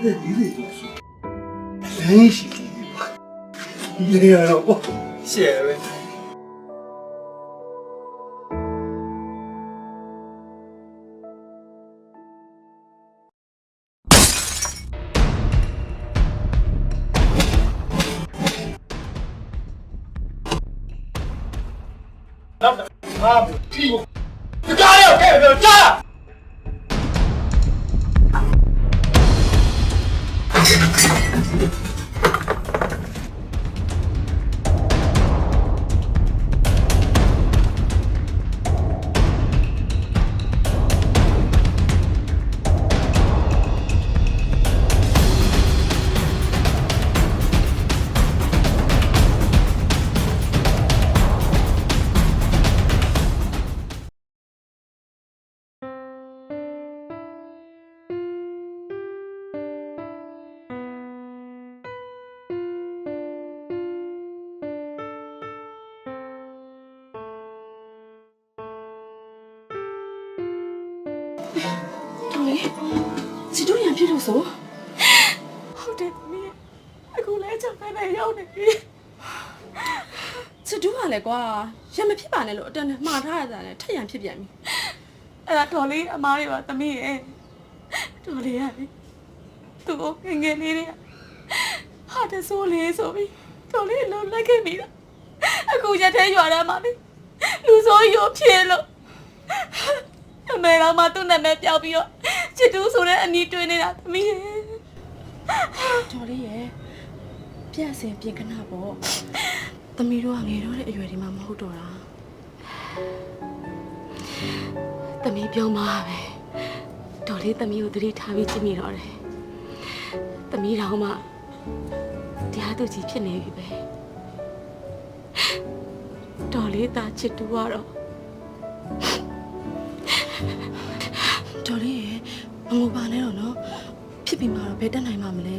你得多说，联系你吧，你呀了我，谢呗。啊！屁股，你干呀？干什么？站！chị đối nhận biết đâu số không đẹp mẹ cô lấy chẳng phải này đâu này chị đối à lại qua xem mấy phim bản này lộ trên mà ra là này thấy nhận phim vậy à thò lý mà đi vào tầm gì thò lý à tụi nghe đi đi họ đã số lý số đi thò lý lớn lấy cái gì đó côจะthấy rồi đó mà đi lu số vô phiền luôn mẹ làm mà tôi nằm mẹ béo béo chị tú số này anh đi chơi này là mi cho đi vậy bây giờ biết cái nào bộ tao mi đâu nghe đó để rồi thì mà mau đồ ra tao mi béo mà về đồ đi tao mi ở đây tháo đi chỉ mi đó đấy tao mi đâu mà thì hai tôi chỉ biết này về đồ đi ta chỉ tú vào đóတော်လေးရေမငိုပါနဲ့တော့နော်ဖြစ်ပြီးမှတော့ဘယ်တက်နိုင်မှာမလဲ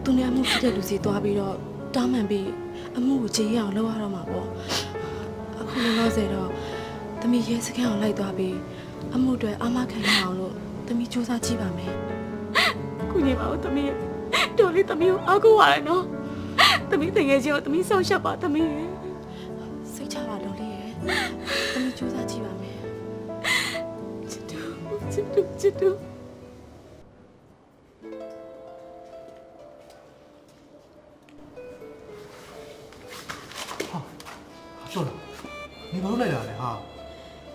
သူနဲ့အမှုဖြစ်တဲ့လူစီသွားပြီးတော့တောင်းပန်ပြီးအမှုကိုကြေးရအောင်လုပ်ရတော့မှာပေါ့အခုလောလောဆယ်တော့သမီးရဲစခန်းအောင်လိုက်သွားပြီးအမှုတွေအာမခံရအောင်လို့သမီးစူးစမ်းကြည့်ပါမယ်ခုနေပါဦးသမီးတော်လေးသမီးကိုအားကိုးရတယ်နော်သမီးတကယ်ချင်းကိုသမီးဆောက်ရှက်ပါသမီးစိတ်ချပါတော်လေးရေသမီးစူးစမ်းကြည့်ပါမယ်ချစ်တူဟာတော်လား你ဘာလို့လိုက်လာလဲဟာ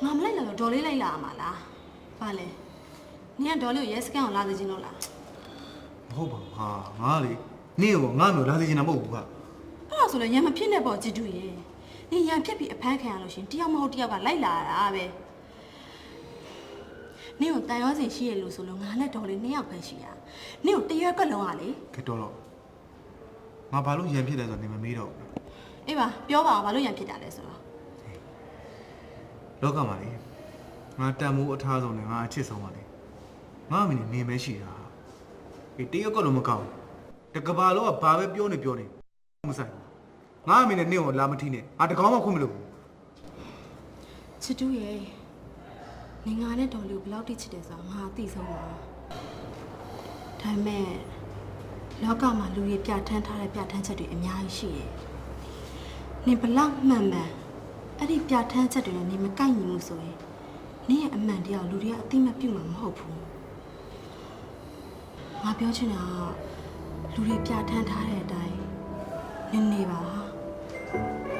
ငါမလိုက်လာတော့ဒေါ်လေးလိုက်လာမှာလားဘာလဲနင်ကဒေါ်လေးကိုရဲစကန်ကိုလာသေးချင်းလို့လားမဟုတ်ပါဘူးဟာငါလေနင့်ရောငါမျိုးလာသေးချင်တာမဟုတ်ဘူးဟာအဲ့ဒါဆိုလည်းရံမဖြစ်နဲ့ပေါ့ကြည်တူရေနင်ရံဖြစ်ပြီးအဖမ်းခံရလို့ရှင်တယောက်မဟုတ်တယောက်ကလိုက်လာတာပဲနင်ကိုတန်ရောစင်ရှိရလို့ဆိုလို့ငါနဲ့ဒေါ်လေး2ယောက်ပဲရှိတာနင်ကိုတရွက်ကလုံးရလေကဲတော့ငါဘာလို့ရံဖြစ်လဲဆိုတော့နေမမေးတော့ဘူးအေးပါပြောပါအောင်ဘာလို့ရံဖြစ်တာလဲဆိုတော့လောကမှာလေငါတန်မိုးအထားဆုံးနဲ့ငါအချစ်ဆုံးပါလေငါအမေနဲ့နေမဲရှိတာအေးတရွက်ကလုံးမကောက်တကဘာလုံးကဘာပဲပြောနေမဆိုင်ငါအမေနဲ့နင့်ကိုလာမထီးနဲ့ငါတကောင်းမှခွင့်မလို့ဘူးချစ်တူရဲ့နင်ငါနဲ့ဒေါ်လေးကိုဘယ်လောက်တိချစ်တယ်ဆိုတာငါအသိဆုံးပါဒါပေမဲ့လောကမှာလူတွေပြဋ္ဌာန်းထားတဲ့ပြဋ္ဌာန်းချက်တွေအများကြီးရှိတယ်နင်ဘလောက်မှန်အဲ့ဒီပြဋ္ဌာန်းချက်တွေနဲ့နင်မကိုက်ညီမှုဆိုရင်နင်ရဲ့အမှန်တရားလူတွေကအသိမပြုမှာမဟုတ်ဘူးငါပြောချင်တာကလူတွေပြဋ္ဌာန်းထားတဲ့အတိုင်းနင်နေပါ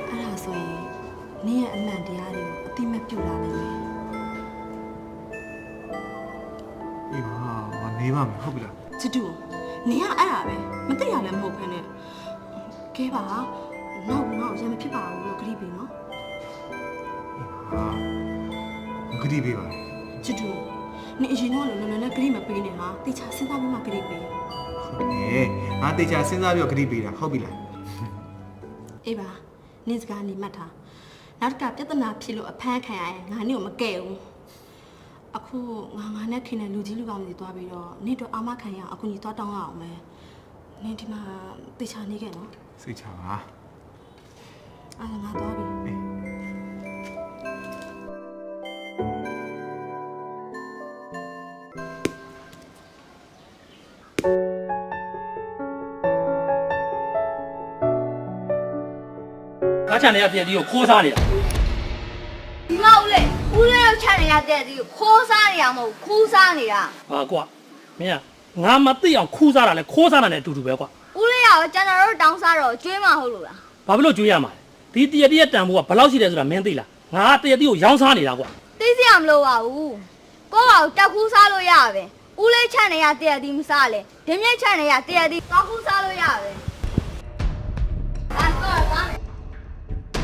အဲ့ဒါဆိုရင်နင်ရဲ့အမှန်တရားတွေကိုအသိမပြုလာနိုင်မယ်အေးပါငါနေပါမယ်ဟုတ်ပြီလားချစ်တူနင်ကအဲ့ဒါပဲမသိရလည်းမဟုတ်ဖ ೇನೆ ကဲပါနောက်ငါ့ကိုရမ်းမဖြစ်ပါဘူးလို့ခရီးပေးနော်ခရီးပေးပါချစ်တူနင်အရင်တော့လည်းနည်းနည်းခရီးမပေးနဲ့ဟာတေချာစဉ်းစားပြီးမှခရီးပေးဟုတ်တယ်ငါတေချာစဉ်းစားပြီးတော့ခရီးပေးတာဟုတ်ပြီလားအေးပါနင်စကားနေမှတ်ထားနောက်တစ်ခါပြဿနာဖြစ်လို့အဖမ်းခံရရင်ငါနင့်ကိုမကဲ့ဘူးအခုငါနဲ့ခင်တဲ့လူကြီးလူကောင်းတွေသွားပြီးတော့နေ့တော့အာမခံရအောင်အခုညီသွားတောင်းရအောင်မယ်နင်ဒီမှာတေချာနေခဲ့နော်စိတ်ချပါအဲ့ဒါငါသွားပြီ ငါချန်နေရတဲ့ဒီကိုခိုးစားနေတာ ဒီမဦးလေးဦးလေးရောက်ချနေရတဲ့ဒီကိုခိုးစားနေရမဟုတ်ခူးစားနေတာ ဟာကွာမင်းကငါမသိအောင်ခိုးစားတာလဲခိုးစားတာနဲ့အတူတူပဲကွာ ဦးလေးရောကျွန်တော်တို့တောင်းစားတော့ကျွေးမဟုတ်လို့လား ဘာဖြစ်လို့ကြွေးရမှာလဲဒီတရတရတန်ဖို့ကဘယ်လောက်ရှိတယ်ဆိုတာမင်းသိလားငါတရတရကိုရောင်းစားနေတာကွာ သိစရာမလိုပါဘူးကိုယ့်ဘာကိုတက်ခူးစားလို့ရပဲဦးလေးချနေရတဲ့ဒီမစားလေဒင်းမြင့်ချနေရတဲ့ဒီတောက်ခူးစားလို့ရပဲအဲ့တော့ပါ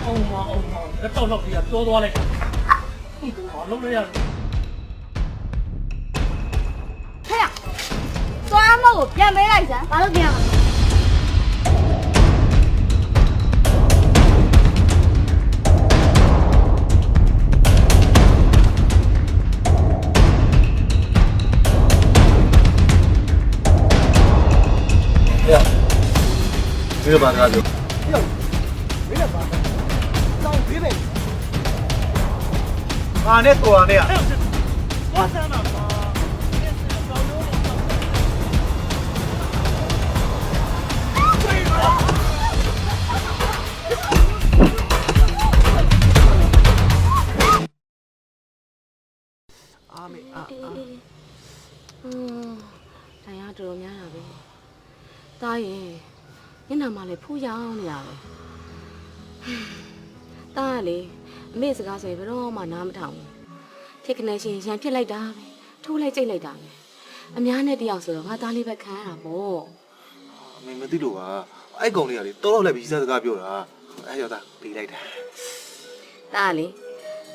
အောင်မတော့တော့ဒီကတိုးသွားလိုက်တာဘာလုပ်လဲရ ဟဲ့သွားမကိုပြန်ပေးလိုက်စမ်းဘာလို့ပြန်မလဲ ဒီလိုပါကားပြော ငါနဲ့တော်ရနဲ့ ဝါဆန်းမှာပါ အားမေအာ တရားတော်များတာပဲတားရင်ညနာမှလည်းဖူးရောင်းနေရပဲတားကလေအမေစကားဆိုရင်ဘယ်တော့မှနားမထောင်ဘူးဖြစ်ကနေရှင်ရန်ဖြစ်လိုက်တာပဲထိုးလိုက်ကြိတ်လိုက်တာပဲအများနဲ့တယောက်ဆိုတော့ငါသားလေးပဲခံရတာပေါ့ အမေမသိလို့ပါအဲ့ကောင်လေးကလေတော်တော်လည်းပြီးစားစကားပြောတာအဲ့ရောက်တာပြီးလိုက်တာ တားလေ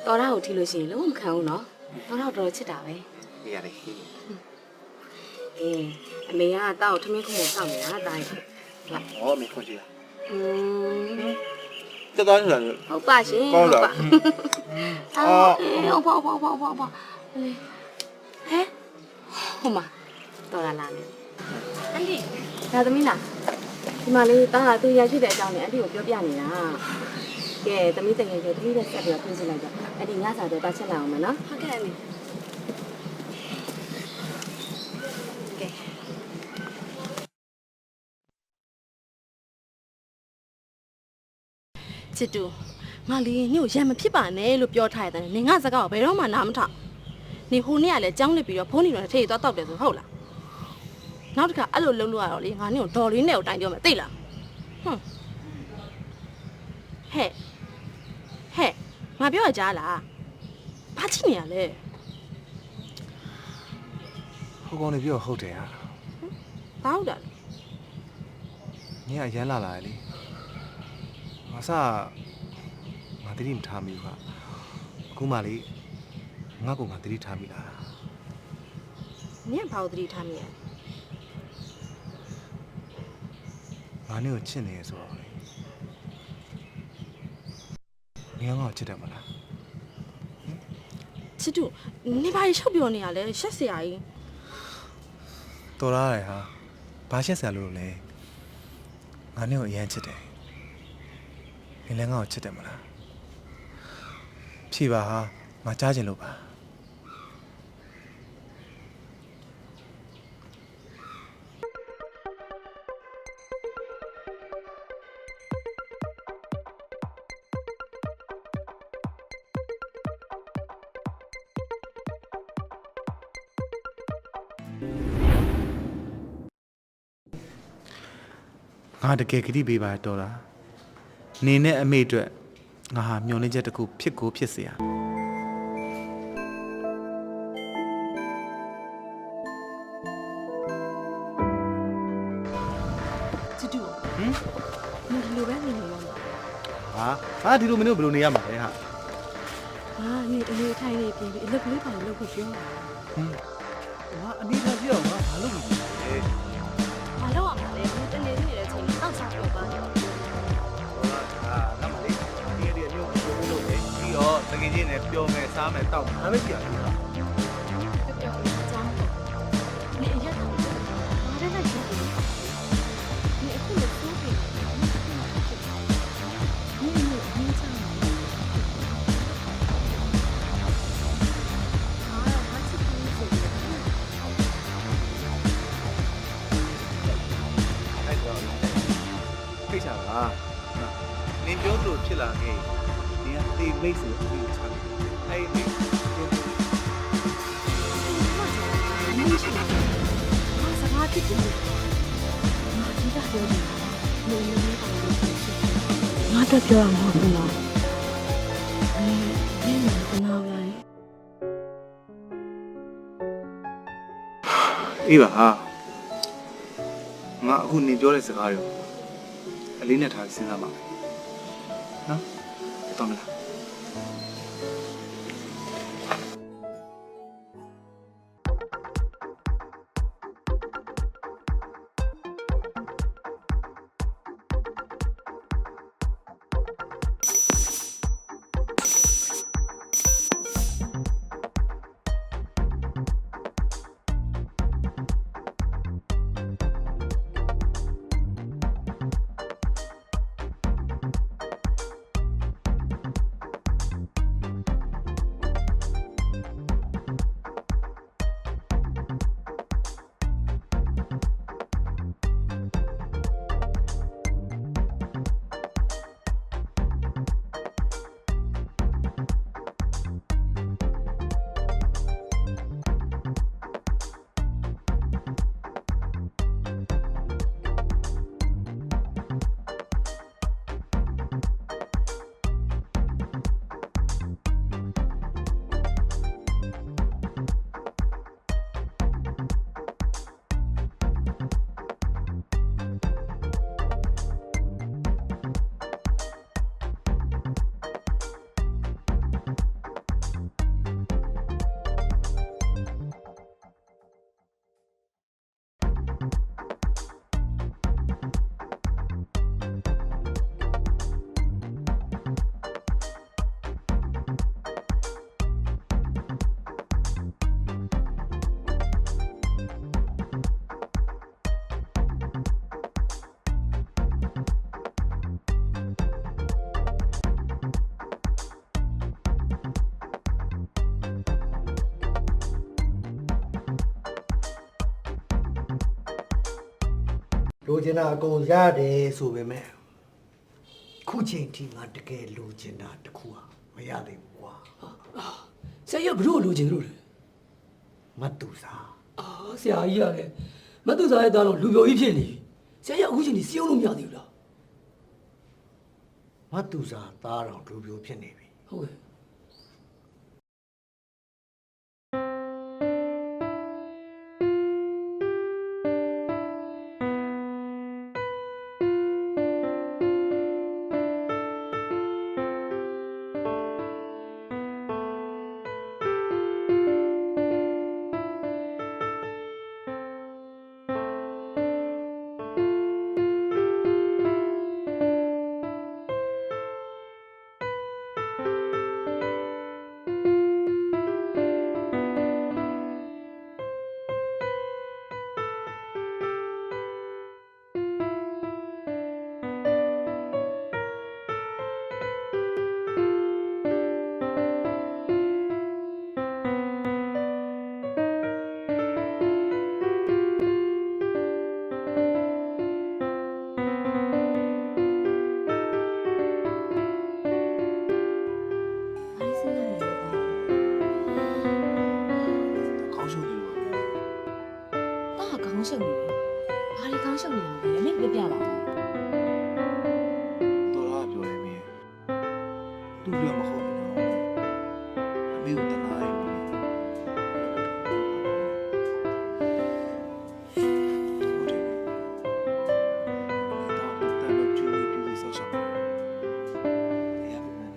တော်တာကိုထိလို့ရှိရင်လုံးဝမခံဘူးနော်တော်တော့တော်ချစ်တာပဲ နေရတယ် အေးအမေကတောက်ထမင်းခုံကိုစောင့်နေတာတားရဲ့ ဟောအမေခွန်ကြီး 嗯， တက်သားနေတာလေ 好吧，行，好吧。啊，好吧，哎，好嘛，到了哪里？安迪，来怎么啦？ဒီမှာလေးတားသူရရှိတဲ့အကြောင်းနဲ့အန်တီကိုပြောပြနေတာ။ကဲသမီးတကယ်ကျသမီးနဲ့ဆက်ပြီးတော့ပြင်ဆင်လိုက်တော့အဲ့ဒီညစာတော့တာချက်လာအောင်မနော်။ဟုတ်ကဲ့အမေ။ကဲချစ်တူငါလေးညို့ရံမဖြစ်ပါနဲ့လို့ပြောထားရတယ်။နေငါစကားကိုဘယ်တော့မှနားမထောင်။နေဟိုနေ့ကလည်းကြောင်းနေပြီးတော့ဖုန်းနေတော့ထေးသွားတောက်တယ်ဆိုဟုတ်လား။နောက်တစ်ခါအဲ့လိုလုံးလို့ရတော့လေငါနေကိုဒေါ်လေးနဲ့ကိုတိုင်ပြောမယ်သိလား။ဟွန်းဟဲ့ငါပြောရကြားလား။ဘာချစ်နေရလဲ ဟိုကောင်လေးပြောဟုတ်တယ်ဟာ ။ဘာဟုတ်တာလဲ ညရမ်းလာလာလေငါစငါတတိမထားမိဘူးဟာအခုမှလေငါကငါတတိထားမိလား ။နင်ကဘာလို့သတိထားမိရလဲ ငါနဲ့ကိုချစ်နေရဆိုတော့လေငါငါ့ကိုချစ်တယ်မလား ။ချစ်တူနေဘာရှောက်ပြောနေရလဲရှက်စရာကြီး တော်ရတယ်ဟာဘာရှက်ဆရာလို့လဲငါနဲ့ကိုအရင်ချစ်တယ်နင်လည်းငါ့ကိုချစ်တယ်မလားဖြေပါဟာငါကြားချင်လို့ပါ ငါတကယ်ကြည့်ပေးပါတော်တာနေနဲ့အမေအတွက်ငါဟာမျောလင်းချက်တစ်ခုဖြစ်ကိုဖြစ်เสีย ချစ်တူ ဟင် နင်ဒီလိုပဲနေနေရောမှာ ဟာဒီလိုမင်းတို့ဘယ်လိုနေရမှာလဲဟာ ။ဟာနေအနေထိုင်နေပြင်ပြီးအလုပ်ကလေးပါလို့လုပ်ဖို့ပြောတာ ငါအနေနဲ့ပြောငါဘာလုပ်လို့လဲ ။ဘာလို့အောင်လဲဒီတနေနေတဲ့အချိန်တောက်ချပြောပါတော့ ငါမလေးဒီအမျိုးကိုလုပ်နေပြီးတော့တကယ်ချင်းနဲ့ပြောမယ်စားမယ်တောက်မယ်ဒါပဲကြည့်ရအောင် ။ပြောအကြောင်း။နေရတော့ဘာလဲလဲချစ်တူ။နေအခုလည်းစိုးပြီ။နေနေအင်းချမ်း။ဟာချစ်တူဆိုပြီး နင်ပြောလို့ဖြစ်လာခဲ့နင်ကသေမိတ်ဆိုအပြီးချလိုက်အဲ့ဒီပြောလို့ မရှိဘူး။ငါစကားဖြစ်တယ်။ငါဒီကပြောတယ်။မင်းမင်းပါလို့ဖြစ်တယ်။ငါတော့ပြောရမှာမဟုတ်ဘူးနော်။မင်းကနားလိုက်။ အေးပါဟာငါအခုနင်ပြောတဲ့စကားတွေကိုအလေးနဲ့ထားစဉ်းစားပါမယ်နော်တော်မလား လိုချင်တာအကုန်ရတယ်ဆိုပေမဲ့ခုချိန်ထိငါတကယ်လိုချင်တာတခုဟာမရသေးဘူးကွာ ဆရာကြီးကဘလို့လိုချင်လို့လဲ မတ်တူစာ ဆရာကြီးကလည်းမတူစားရဲ့သားတော့လူပြိုကြီးဖြစ်နေပြီဆရာကြီးအခုချိန်ကြီးစီးအောင်လို့မရသေးဘူးလား မတ်တူစာသားတော်လူပြိုဖြစ်နေပြီ ဟုတ်ကဲ့ ကောင်းရှုပ်နေလို့ တာခေါင်းရှုပ်နေတယ်။ဘာတွေခေါင်းရှုပ်နေလဲ။မင်းပြပြပါဦး တော်လားပြောတယ်မင်းသူ့ပြောမဟုတ်ဘူးနော်အမေကတနာရီမင်းဟုတ်တယ်ဒါတော့ကျူးပြီးဆောက်ရှောက်တယ်ရပါမယ်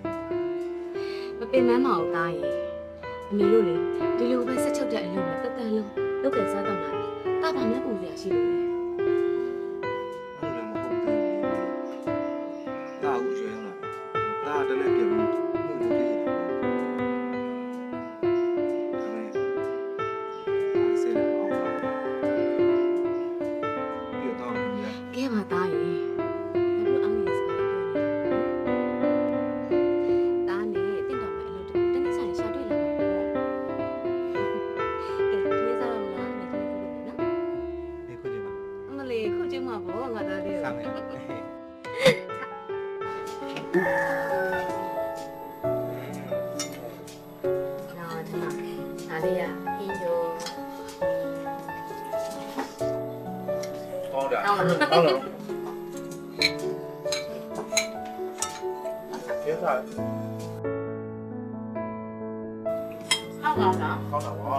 ။မပင်မမအောင်တားရေ။အမေတို့လေဒီလိုပဲဆက်ချုပ်တဲ့အလုပ်နဲ့တက်တန်လုံးလုပ်ကြစားတော့လာတယ်။တာဘာမှပူစရာရှိလို့လေ အဲ့လိုလည်းမဟုတ်ဘူး။ဒါအခုကျွေးရလား။ဒါတလည်းပြန်လို့လို့ပြေးနေတာ။ဒါပဲ။ဆဲလာအောင်ပါ။ပြတော့ရ ။ကဲပါတားရေ။ဘာလို့အောင်ရစကားပြောနေ။တားနဲ့တင့်တော်မဲ့အလုပ်တနေ့ဆိုင်ရှာတွေ့လာမှာပေါ့။ကဲဒီနေ့စားတော့မလား။မင်းတို့ပြောမယ်နော် ။ဒီခုချိန်မှာ ။အမလေးခုချိန်မှာပေါ့ငါသားလေး စားမယ်။ ဒါလေးရအင်းကျော် ကောင်းတာ အောင်လား ကောင်းလားကျေးဇူး ဟုတ်ပါလား ကောင်းတာပါ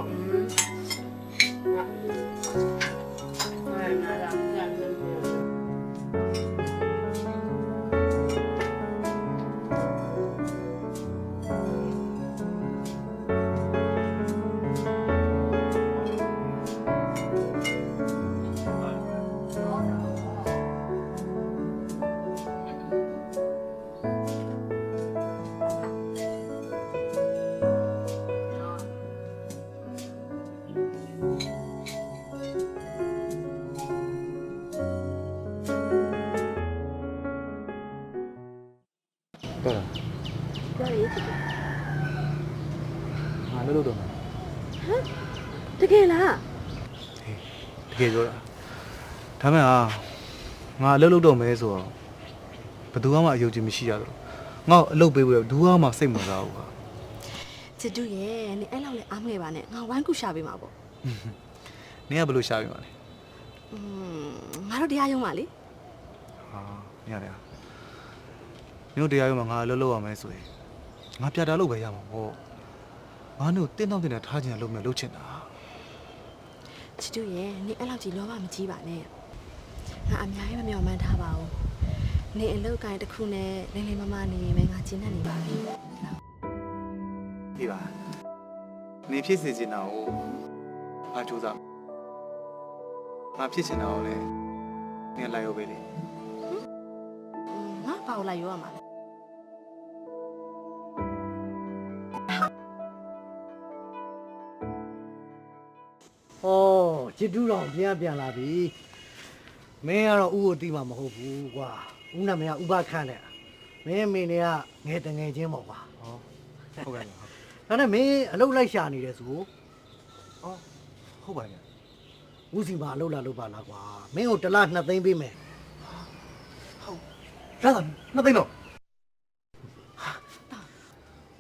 တော်လား ပြောရည် ငါလှုပ်တော့မှာ တကယ်လား တကယ်ပြောတာဒါမဲ့ဟာငါအလုပ်လုပ်တော့မယ်ဆိုတော့ဘယ်သူမှအယုံကြည်မရှိရတော့ငါ့အလုပ်ပေးဖို့ဘူးမှစိတ်မစားဘူးဟာ ချစ်တူရဲ့နင်အဲ့လောက်လည်းအားမငယ်ပါနဲ့ငါဝိုင်းကူရှာပေးမှာပေါ့ နင်ကဘယ်လိုရှာပြမှာလဲ ငါတို့တရားရုံးပါလေ ဟာနင်ရတယ်ဟာနင်တို့တရားရုံးမှာငါအလုပ်လုပ်ရမယ်ဆိုရင်ငါပြတာလုပ်ပဲရမှာပေါ့ငါတို့တင်းတော့တင်းထားချင်တာလုပ်မယ်လုပ်ချင်တာ ချစ်တူရဲ့နင်အဲ့လောက်ကြီးလောဘမကြီးပါနဲ့ငါအများကြီးမမျှော်မှန်းထားပါဘူးနင်အလုပ်ကိုင်းတစ်ခုနဲ့လိမ့်လိမ့်မမနေရင်ပဲငါကျင်းနေပါပြီ ဒီပါနေဖြစ်စေချင်တာကိုငါကြိုးစားငါဖြစ်ချင်တာကိုလည်းနင်လိုက်ရောပဲလေ ငါဘာလို့လိုက်ရောရမှာလဲ ဟောချစ်တူးတော်ပြန်လာပြီမင်းကတော့ဥကိုတီးမှာမဟုတ်ဘူးကွာဥနာမည်ကဥပခန့်တဲ့မင်းမိနေကငယ်တငယ်ချင်းပေါ့ကွာ ဟောဟုတ်ကဲ့ ဒါနဲ့မင်းအလုပ်လိုက်ရှာနေတယ်ဆို အော်ဟုတ်ပါရဲ့ ဥစီမှာအလုပ်လာလုပ်ပါလားကွာမင်းကိုတစ်လား2သိန်းပေးမယ် ဒါသာနှစ်သိန်းတော့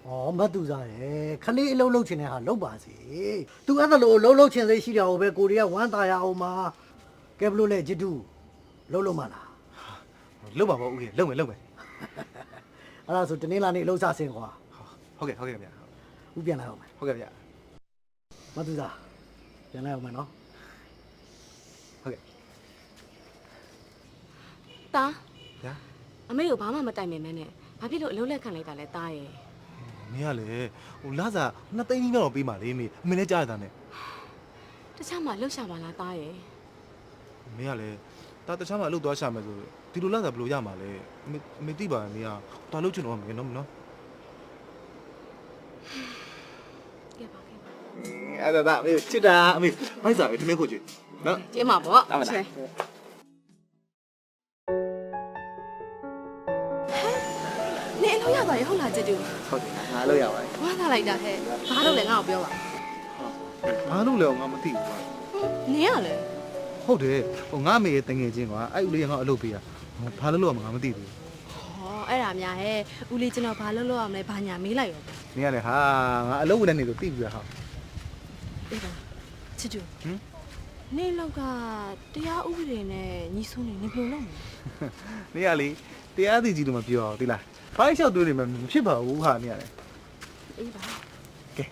ဩမတ်သူစားရဲ့ခလေးအလုပ်လုပ်ချင်တဲ့ဟာလုပ်ပါစေသူအဲ့ဒါလို့အလုပ်လုပ်ချင်စိတ်ရှိတာကိုပဲကိုရီးယားဝမ်းသာရအောင်မှာကဲဘလို့လဲချစ်တူးလုပ်မလား လုပ်ပါပေါ့ဦးကြီးလုပ်မယ် အဲ့ဒါဆိုတနေ့လာနေအလုပ်စားစင်ကွာ ဟုတ်ကဲ့ဗျာ ဥပြန်လာအောင်မယ် ဟုတ်ကဲ့ဗျာ မတ်သူစားပြန်လာအောင်မယ်နော် ဟုတ်ကဲ့ တာ ဗျာ အမေကိုဘာမှမတိုင်မင်မဲနဲ့ဘာဖြစ်လို့အလုပ်လက်ခံလိုက်တာလဲတာရဲ့ မင်းကလေဟိုလာစားနှစ်သိန်းကြီးတော့ပေးပါလေမေအမေလည်းကြားရတာနဲ့ တခြားမှလှုပ်ရှားပါလားတာရဲ့ မင်းကလေဒါတခြားမှအလုပ်သွားရှာမယ်ဆိုဒီလိုလာစားဘယ်လိုရမှာလဲအမေသိပါရဲ့မင်းကတော်လုပ်ချင်တော့မယ်နော် ကဲပါ အဲ့ဒါအမေချစ်တာအမေမိုက်စားပဲတမင်းခုချစ်နော် ကျင်းပါပေါ့ချဲနေအလုပ်ရသွားရဟုတ်လားချစ်တူ ဟုတ်တယ်ငါလုပ်ရပါတယ် ဝမ်းသာလိုက်တာဟဲ့ဘာလို့လဲငါ့ကိုပြောပါ ဘာလို့လဲငါမသိဘူးကွာ နင်ကလည်း ဟုတ်တယ်ဟိုငါအမေရဲ့တငယ်ချင်းကွာအဲ့ဦးလေးကငါအလုပ်ပေးရဘာလို့လုပ်ရမှာငါမသိဘူး ဟောအဲ့ဒါများဟဲ့ဦးလေးကျွန်တော်ဘာလုပ်လို့ရမလဲဘာညာမေးလိုက်ရော နင်ကလည်းဟာငါအလုပ်ဝင်နေလို့သိပြီဟာ အေးပါချစ်တူ ဟမ် နေလောက်ကတရားဥပဒေနဲ့ညီဆုံးနေနေဘယ်လိုလုပ်မလဲ နင်ကလေတရားသူကြီးလို့မပြောအောင်သိလားဖိုင်းလျှောက်တွေးနေမှမဖြစ်ပါဘူးဟာနင်ကလည်း အေးပါ ကဲ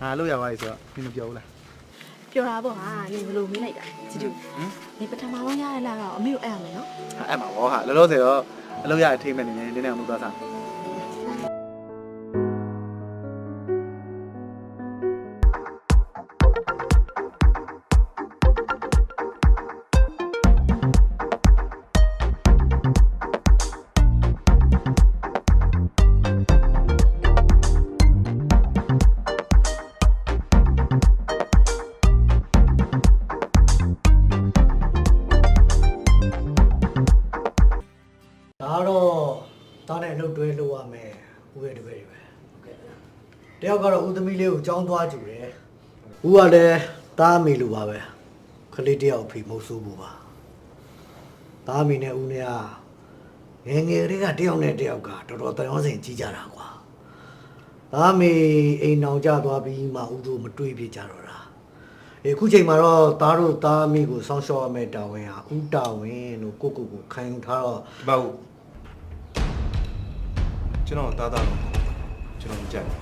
ငါလုပ်ရပါလေဆိုတော့နင်မပြောဘူးလား ပြောတာပေါ့ဟာနေဘယ်လိုမေးလိုက်တာချစ်တူနေပထမဆုံးရတဲ့လာတော့အမေကိုအဲ့ရမယ်နော် အဲ့မှာဘောဟာလောလောဆယ်တော့အလုပ်ရအထိမ့်မဲ့နေနေနင်းနေအောင်လုပ်သွားစား ဒါတော့တားတဲ့အလုပ်တွဲလုပ်ရမယ်ဥရဲ့တပည့်တွေပဲဟုတ်ကဲ့တယောက်ကတော့ဦးသမီးလေးကိုကြောင်းသွားကြည့်တယ်ဦးကလည်းတားအမေလိုပါပဲခလေးတယောက်ဖိမဟုတ်ဆိုးဘူးပါတားအမေနဲ့ဦးနဲ့က ငယ်တွေကတယောက်နဲ့တယောက်ကတော်တော်တန်ရောစင်ကြီးကြတာကွာသားမေအိမ်အောင်ကြသွားပြီးမှဦးတို့မတွေးပြကြတော့တာအခုချိန်မှာတော့သားတို့သားမိကိုစောင့်ရှောက်ရမယ့်တာဝန်ဟာဦးတာဝန်လို့ကိုခံယူထားတော့ ဒီပါဦးကျွန်တော်တားလို့ကျွန်တော်မကြိုက်ဘူး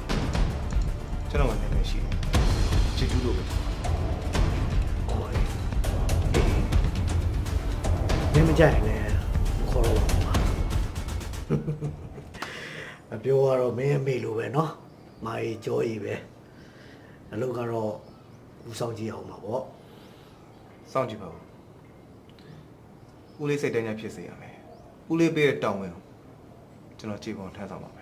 ကျွန်တော်ကလည်းမရှိဘူးချစ်တူလို့ပဲ ခေါ်တယ်မင်းမကြိုက်နဲ့ခေါ်တော့ပါအပြောရတော့မင်းအမေလိုပဲเนาะမာရီကြောကြီးပဲအလုပ်ကတော့ဦးဆောင်ကြည့်အောင်ပါဗော စောင့်ကြည့်ပါဦးဦးလေးစိတ်တိုင်းညဖြစ်စေရမယ်ဦးလေးပေးတဲ့တောင်းဝင်ကိုကျွန်တော်ခြေပေါ်ထမ်းဆောင်ပါမယ်